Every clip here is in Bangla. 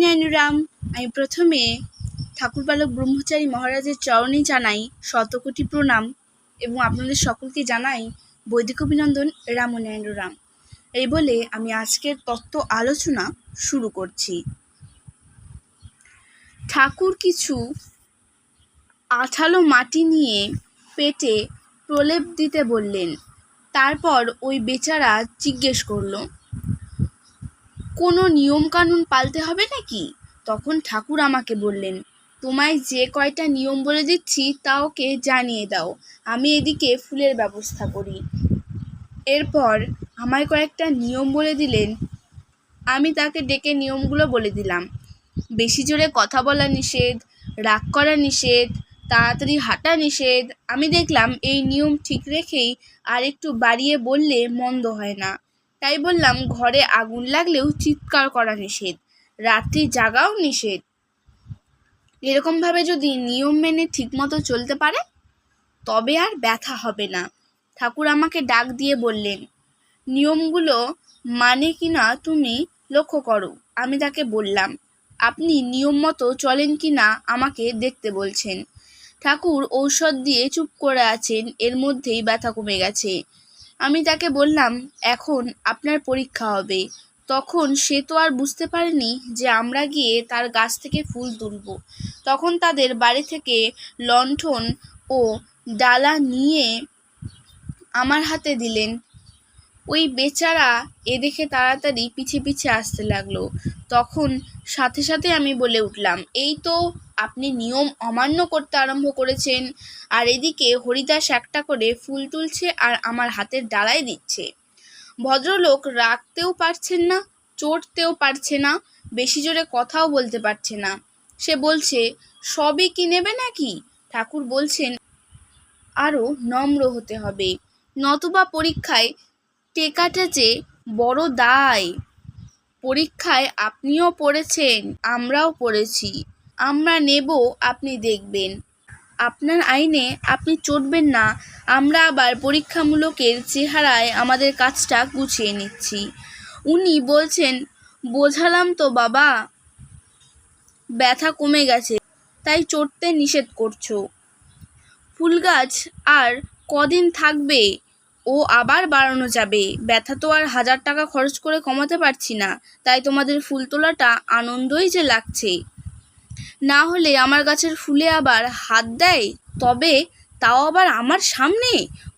রাম। আমি প্রথমে ঠাকুরপালক ব্রহ্মচারী মহারাজের চরণে জানাই শতকোটি প্রণাম এবং আপনাদের সকলকে জানাই বৈদিক অভিনন্দন। রাম। এই বলে আমি আজকের তত্ত্ব আলোচনা শুরু করছি। ঠাকুর কিছু আঠালো মাটি নিয়ে পেটে প্রলেপ দিতে বললেন। তারপর ওই বেচারা জিজ্ঞেস করলো, কোনো নিয়মকানুন পালতে হবে নাকি? তখন ঠাকুর আমাকে বললেন, তোমায় যে কয়টা নিয়ম বলে দিচ্ছি তা ওকে জানিয়ে দাও, আমি এদিকে ফুলের ব্যবস্থা করি। এরপর আমায় কয়েকটা নিয়ম বলে দিলেন। আমি তাকে ডেকে নিয়মগুলো বলে দিলাম। বেশি জোরে কথা বলা নিষেধ, রাগ করা নিষেধ, তাড়াতাড়ি হাঁটা নিষেধ। আমি দেখলাম এই নিয়ম ঠিক রেখেই আর একটু বাড়িয়ে বললে মন্দ হয় না। তাই বললাম, ঘরে আগুন লাগলেও চিৎকার করা নিষেধ, রাত্রি জাগাও নিষেধ। এরকমভাবে যদি নিয়ম মেনে ঠিকমতো চলতে পারে তবে আর ব্যথা হবে না। ঠাকুর আমাকে ডাক দিয়ে বললেন, নিয়মগুলো মানে কিনা তুমি লক্ষ্য করো। আমি তাকে বললাম, আপনি নিয়ম মতো চলেন কিনা আমাকে দেখতে বলছেন। ঠাকুর ঔষধ দিয়ে চুপ করে আছেন, এর মধ্যেই ব্যথা কমে গেছে। আমি তাকে বললাম, এখন আপনার পরীক্ষা হবে। তখন সে তো আর বুঝতে পারেনি যে আমরা গিয়ে তার গাছ থেকে ফুল তুলব। তখন তাদের বাড়ি থেকে লণ্ঠন ও ডালা নিয়ে আমার হাতে দিলেন। ওই বেচারা এ দেখে তাড়াতাড়ি পিছে পিছে আসতে লাগলো। তখন সাথে সাথে আমি বলে উঠলাম, এই তো আপনি নিয়ম অমান্য করতে আরম্ভ করেছেন, আর এদিকে হরিদাস একটা করে ফুল তুলছে আর আমার হাতের ডালায় দিচ্ছে। ভদ্রলোক রাখতেও পারছেন না, চড়তেও পারছে না, বেশি জোরে কথাও বলতে পারছে না। সে বলছে, সবই কি নেবে নাকি? ঠাকুর বলছেন, আরও নম্র হতে হবে, নতুবা পরীক্ষায় টেকাটা যে বড় দায়। পরীক্ষায় আপনিও পড়েছেন, আমরাও পড়েছি, আমরা নেব, আপনি দেখবেন। আপনার আইনে আপনি চটবেন না, আমরা আবার পরীক্ষামূলকের চেহারায় আমাদের কাজটা গুছিয়ে নিচ্ছি। উনি বলছেন, বোঝালাম তো বাবা, ব্যথা কমে গেছে, তাই চড়তে নিষেধ করছো। ফুল গাছ আর কদিন থাকবে, ও আবার বাড়ানো যাবে। ব্যথা তো আর 1000 টাকা খরচ করে কমাতে পারছি না, তাই তোমাদের ফুল তোলাটা আনন্দই যে লাগছে। না হলে আমার গাছের ফুলে আবার হাত দেয়, তবে তাও আবার আমার সামনে।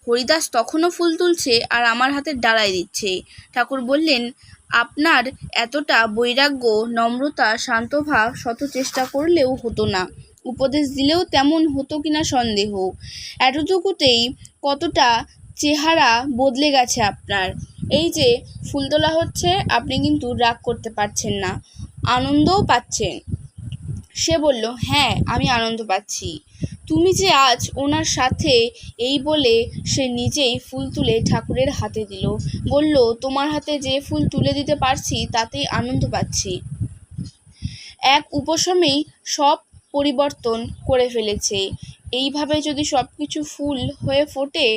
হরিদাস তখনও ফুল তুলছে আর আমার হাতের ডালায় দিচ্ছে। ঠাকুর বললেন, আপনার এতটা বৈরাগ্য, নম্রতা, শান্তভাব শত চেষ্টা করলেও হতো না, উপদেশ দিলেও তেমন হতো কিনা সন্দেহ। এতটুকুতেই কতটা চেহারা বদলে গেছে আপনার। এই যে ফুল তোলা হচ্ছে, আপনি কিন্তু রাগ করতে পারছেন না, আনন্দও পাচ্ছেন। সে বলল, হ্যাঁ, আমি আনন্দ পাচ্ছি। তুমি যে আজ ওনার সাথে। এই বলে সে নিজেই ফুল তুলে ঠাকুরের হাতে দিল। বলল, তোমার হাতে যে ফুল তুলে দিতে পারছি তাতেই আনন্দ পাচ্ছি। এক উপশমেই সব পরিবর্তন করে ফেলেছে। এইভাবে যদি সব কিছু ফুল হয়ে ফোটে,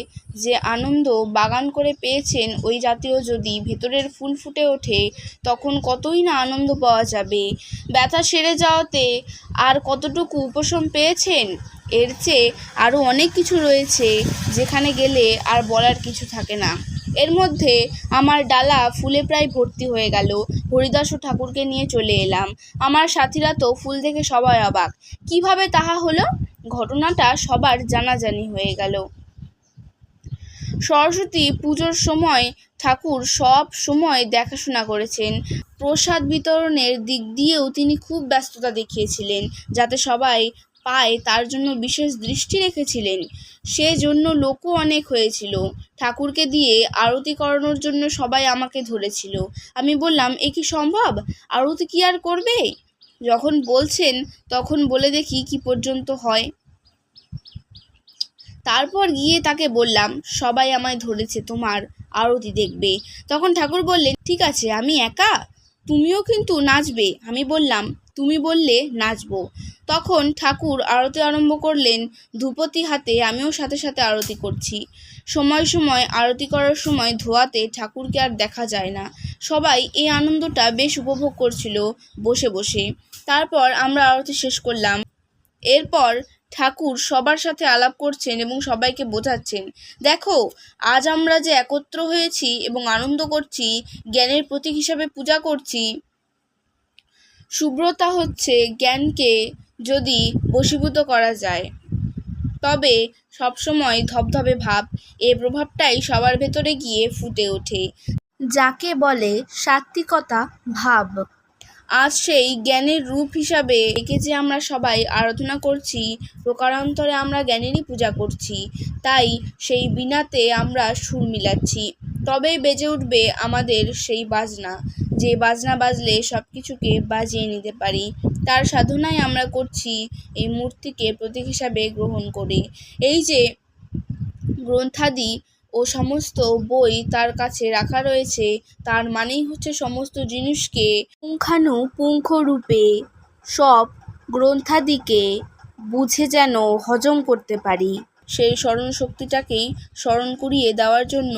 যে আনন্দ বাগান করে পেয়েছেন ওই জাতীয় যদি ভেতরের ফুল ফুটে ওঠে, তখন কতই না আনন্দ পাওয়া যাবে। ব্যথা সেরে যাওয়াতে আর কতটুকু উপশম পেয়েছেন, এর চেয়ে আরও অনেক কিছু রয়েছে যেখানে গেলে আর বলার কিছু থাকে না। এর মধ্যে আমার ডালা ফুলে প্রায় ভর্তি হয়ে গেল। হরিদাস ও ঠাকুরকে নিয়ে চলে এলাম। আমার সাথীরা তো ফুল দেখে সবাই অবাক। কিভাবে তাহা হলো? ঘটনাটা সবার জানাজানি হয়ে গেল। সরস্বতী পুজোর সময় ঠাকুর সব সময় দেখাশোনা করেছেন। প্রসাদ বিতরণের দিক দিয়েও তিনি খুব ব্যস্ততা দেখিয়েছিলেন, যাতে সবাই পায় তার জন্য বিশেষ দৃষ্টি রেখেছিলেন। সেজন্য লোকও অনেক হয়েছিল। ঠাকুরকে দিয়ে আরতি করানোর জন্য সবাই আমাকে ধরেছিল। আমি বললাম, এ কি সম্ভব? আরতি কি আর করবে? যখন বলছেন তখন বলে দেখি কি পর্যন্ত হয়। তারপর গিয়ে তাকে বললাম, সবাই আমায় ধরেছে, তোমার আরতি দেখবে। তখন ঠাকুর বললেন, ঠিক আছে, আমি একা, তুমিও কিন্তু নাচবে। আমি বললাম, তুমি বললে নাচবো। তখন ঠাকুর আরতি আরম্ভ করলেন। ধূপতি হাতে আমিও সাথে সাথে আরতি করছি। সময় সময় আরতি করার সময় ধোয়াতে ঠাকুরকে আর দেখা যায় না। সবাই এই আনন্দটা বেশ উপভোগ করছিল বসে বসে। তারপর আমরা আরতি শেষ করলাম। এরপর ঠাকুর সবার সাথে আলাপ করছেন এবং সবাইকে বোঝাচ্ছেন, দেখো আজ আমরা যে একত্র হয়েছি এবং আনন্দ করছি, জ্ঞানের প্রতীক হিসাবে পূজা করছি। শুভ্রতা হচ্ছে জ্ঞানকে যদি বশীভূত করা যায়, তবে সবসময় ধবধবে ভাব, এই প্রভাবটাই সবার ভেতরে গিয়ে ফুটে ওঠে, যাকে বলে সাত্ত্বিকতা ভাব। আজ সেই জ্ঞানের রূপ হিসাবে একে যে আমরা সবাই আরাধনা করছি, প্রকারান্তরে আমরা জ্ঞানেরই পূজা করছি। তাই সেই বীণাতে আমরা সুর মিলাচ্ছি, তবেই বেজে উঠবে আমাদের সেই বাজনা, যে বাজনা বাজলে সব কিছুকে বাজিয়ে নিতে পারি। তার সাধনাই আমরা করছি এই মূর্তিকে প্রতীক হিসাবে গ্রহণ করে। এই যে গ্রন্থাদি ও সমস্ত বই তার কাছে রাখা রয়েছে, তার মানেই হচ্ছে সমস্ত জিনিসকে পুঙ্খানুপুঙ্খ রূপে সব গ্রন্থাদিকে বুঝে যেন হজম করতে পারি, সেই স্মরণ শক্তিটাকেই স্মরণ করিয়ে দেওয়ার জন্য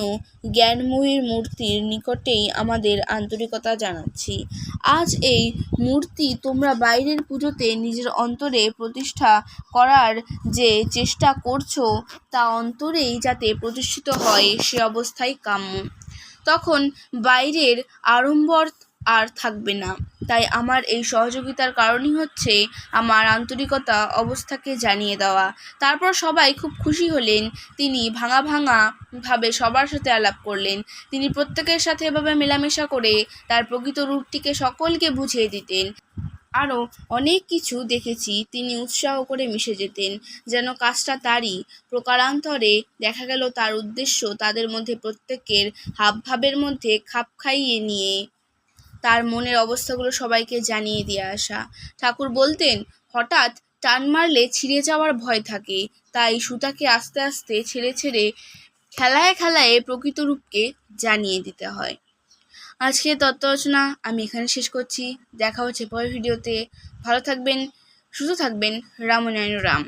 জ্ঞানময়ীর মূর্তির নিকটেই আমাদের আন্তরিকতা জানাচ্ছি। আজ এই মূর্তি তোমরা বাইরের পুজোতে নিজের অন্তরে প্রতিষ্ঠা করার যে চেষ্টা করছো, তা অন্তরেই যাতে প্রতিষ্ঠিত হয় সে অবস্থাই কাম্য। তখন বাইরের আড়ম্বর আর থাকবে না। তাই আমার এই সহযোগিতার কারণই হচ্ছে আমার আন্তরিকতা অবস্থাকে জানিয়ে দেওয়া। তারপর সবাই খুব খুশি হলেন। তিনি ভাঙা ভাবে সবার সাথে আলাপ করলেন। তিনি প্রত্যেকের সাথে এভাবে মেলামেশা করে তার প্রকৃত রূপটিকে সকলকে বুঝিয়ে দিতেন। আরও অনেক কিছু দেখেছি, তিনি উৎসাহ করে মিশে যেতেন যেন কাজটা তারই। প্রকারান্তরে দেখা গেল তার উদ্দেশ্য তাদের মধ্যে প্রত্যেকের হাবভাবের মধ্যে খাপ খাইয়ে নিয়ে তার মনের অবস্থাগুলো সবাইকে জানিয়ে দিয়ে আসা। ঠাকুর বলতেন, হঠাৎ টান মারলে ছিঁড়ে যাওয়ার ভয় থাকে, তাই সুতাকে আস্তে আস্তে ছেড়ে ছেড়ে খেলায় খেলায় প্রকৃত রূপকে জানিয়ে দিতে হয়। আজকে তত্ত্বালোচনা আমি এখানে শেষ করছি। দেখা হচ্ছে পরের ভিডিওতে। ভালো থাকবেন, সুস্থ থাকবেন। রামনারায়ণ রাম।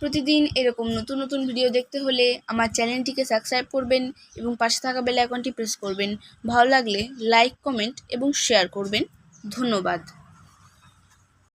প্রতিদিন এরকম নতুন নতুন ভিডিও দেখতে হলে আমার চ্যানেলটিকে সাবস্ক্রাইব করবেন এবং পাশে থাকা বেল আইকনটি প্রেস করবেন। ভালো লাগলে লাইক, কমেন্ট এবং শেয়ার করবেন। ধন্যবাদ।